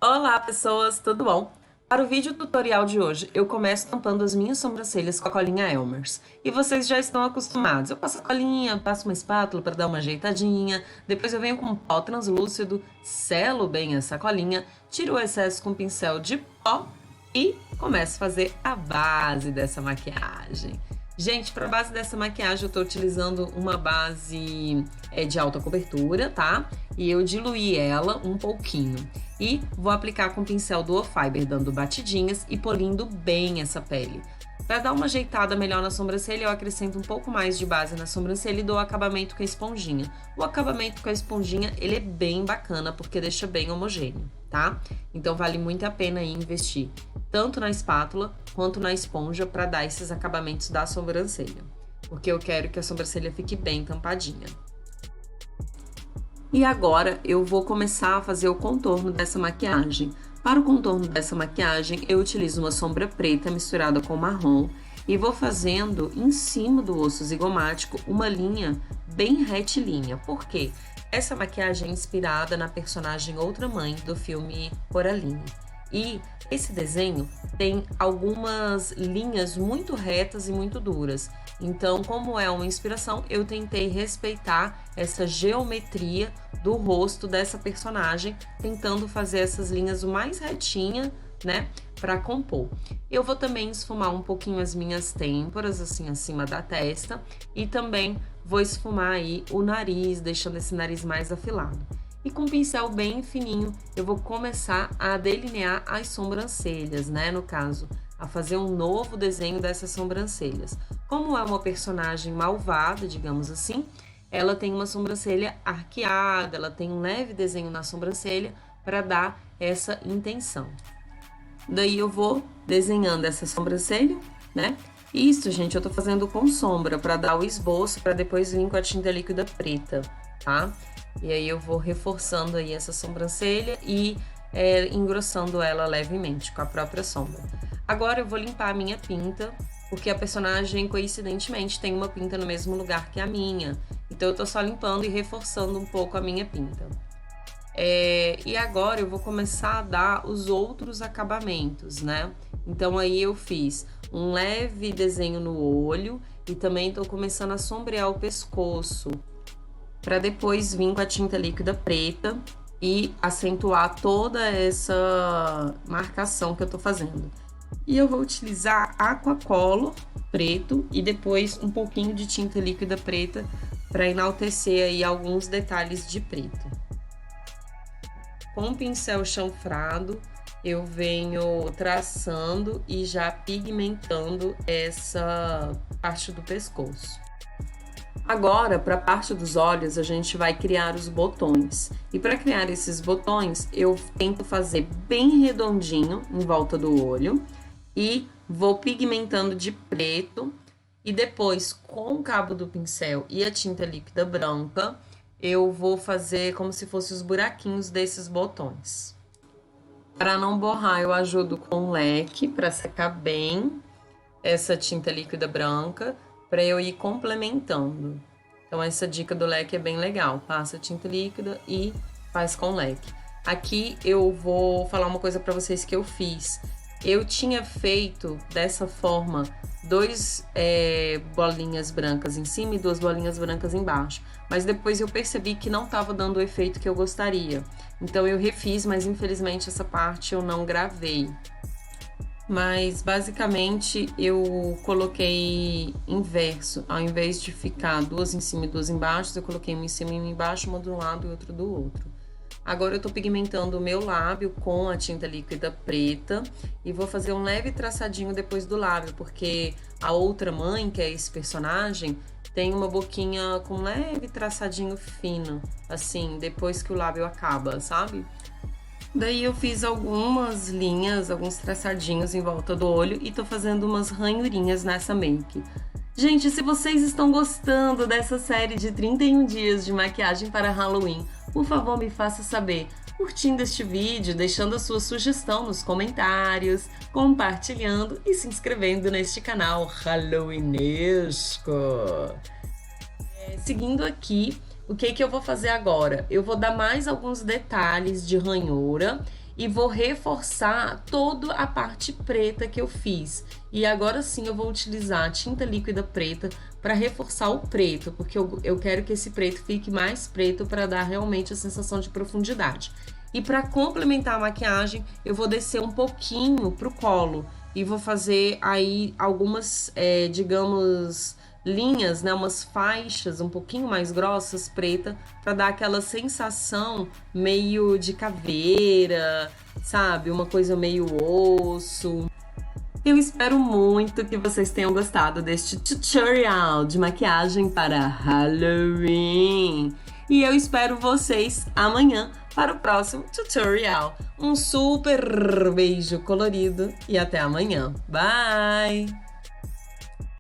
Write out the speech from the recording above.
Olá, pessoas, tudo bom? Para o vídeo tutorial de hoje, eu começo tampando as minhas sobrancelhas com a colinha Elmer's. E vocês já estão acostumados. Eu passo a colinha, passo uma espátula para dar uma ajeitadinha, depois eu venho com um pó translúcido, selo bem essa colinha, tiro o excesso com um pincel de pó e começo a fazer a base dessa maquiagem. Gente, para a base dessa maquiagem eu tô utilizando uma base de alta cobertura, tá? E eu diluí ela um pouquinho. E vou aplicar com o pincel Duo Fiber, dando batidinhas e polindo bem essa pele. Para dar uma ajeitada melhor na sobrancelha, eu acrescento um pouco mais de base na sobrancelha e dou acabamento com a esponjinha. O acabamento com a esponjinha, ele é bem bacana, porque deixa bem homogêneo, tá? Então vale muito a pena aí investir tanto na espátula quanto na esponja para dar esses acabamentos da sobrancelha, porque eu quero que a sobrancelha fique bem tampadinha. E agora eu vou começar a fazer o contorno dessa maquiagem. Para o contorno dessa maquiagem, eu utilizo uma sombra preta misturada com marrom e vou fazendo em cima do osso zigomático uma linha bem retilínea. Por quê? Essa maquiagem é inspirada na personagem Outra Mãe do filme Coraline. E esse desenho tem algumas linhas muito retas e muito duras. Então, como é uma inspiração, eu tentei respeitar essa geometria do rosto dessa personagem, tentando fazer essas linhas o mais retinha, né, para compor. Eu vou também esfumar um pouquinho as minhas têmporas, assim, acima da testa, e também vou esfumar aí o nariz, deixando esse nariz mais afilado. E com um pincel bem fininho, eu vou começar a delinear as sobrancelhas, né, no caso, a fazer um novo desenho dessas sobrancelhas. Como é uma personagem malvada, digamos assim, ela tem uma sobrancelha arqueada, ela tem um leve desenho na sobrancelha para dar essa intenção. Daí eu vou desenhando essa sobrancelha, né? Isso, gente, eu tô fazendo com sombra para dar o esboço, para depois vir com a tinta líquida preta, tá? E aí eu vou reforçando aí essa sobrancelha e engrossando ela levemente com a própria sombra. Agora eu vou limpar a minha pinta, porque a personagem, coincidentemente, tem uma pinta no mesmo lugar que a minha. Então eu tô só limpando e reforçando um pouco a minha pinta. E agora eu vou começar a dar os outros acabamentos, né? Então aí eu fiz um leve desenho no olho e também tô começando a sombrear o pescoço, para depois vir com a tinta líquida preta e acentuar toda essa marcação que eu tô fazendo. E eu vou utilizar Aquacolor preto e depois um pouquinho de tinta líquida preta para enaltecer aí alguns detalhes de preto. Com o pincel chanfrado, eu venho traçando e já pigmentando essa parte do pescoço. Agora, para a parte dos olhos, a gente vai criar os botões. E para criar esses botões, eu tento fazer bem redondinho em volta do olho e vou pigmentando de preto. E depois, com o cabo do pincel e a tinta líquida branca, eu vou fazer como se fossem os buraquinhos desses botões. Para não borrar, eu ajudo com um leque para secar bem essa tinta líquida branca, para eu ir complementando. Então essa dica do leque é bem legal, passa tinta líquida e faz com leque. Aqui eu vou falar uma coisa para vocês que eu fiz. Eu tinha feito dessa forma dois bolinhas brancas em cima e duas bolinhas brancas embaixo, mas depois eu percebi que não estava dando o efeito que eu gostaria. Então eu refiz, mas infelizmente essa parte eu não gravei. Mas basicamente eu coloquei inverso, ao invés de ficar duas em cima e duas embaixo, eu coloquei uma em cima e uma embaixo, uma de um lado e outra do outro. Agora eu tô pigmentando o meu lábio com a tinta líquida preta e vou fazer um leve traçadinho depois do lábio, porque a Outra Mãe, que é esse personagem, tem uma boquinha com um leve traçadinho fino, assim, depois que o lábio acaba, sabe? Daí eu fiz algumas linhas, alguns traçadinhos em volta do olho e tô fazendo umas ranhurinhas nessa make. Gente, se vocês estão gostando dessa série de 31 dias de maquiagem para Halloween, por favor me faça saber, curtindo este vídeo, deixando a sua sugestão nos comentários, compartilhando e se inscrevendo neste canal Halloweenesco. Seguindo aqui, o que eu vou fazer agora? Eu vou dar mais alguns detalhes de ranhura e vou reforçar toda a parte preta que eu fiz. E agora sim eu vou utilizar a tinta líquida preta para reforçar o preto, porque eu quero que esse preto fique mais preto para dar realmente a sensação de profundidade. E para complementar a maquiagem, eu vou descer um pouquinho pro colo e vou fazer aí algumas, digamos, linhas, né, umas faixas um pouquinho mais grossas, preta, para dar aquela sensação meio de caveira, sabe? Uma coisa meio osso. Eu espero muito que vocês tenham gostado deste tutorial de maquiagem para Halloween. E eu espero vocês amanhã para o próximo tutorial. Um super beijo colorido e até amanhã. Bye!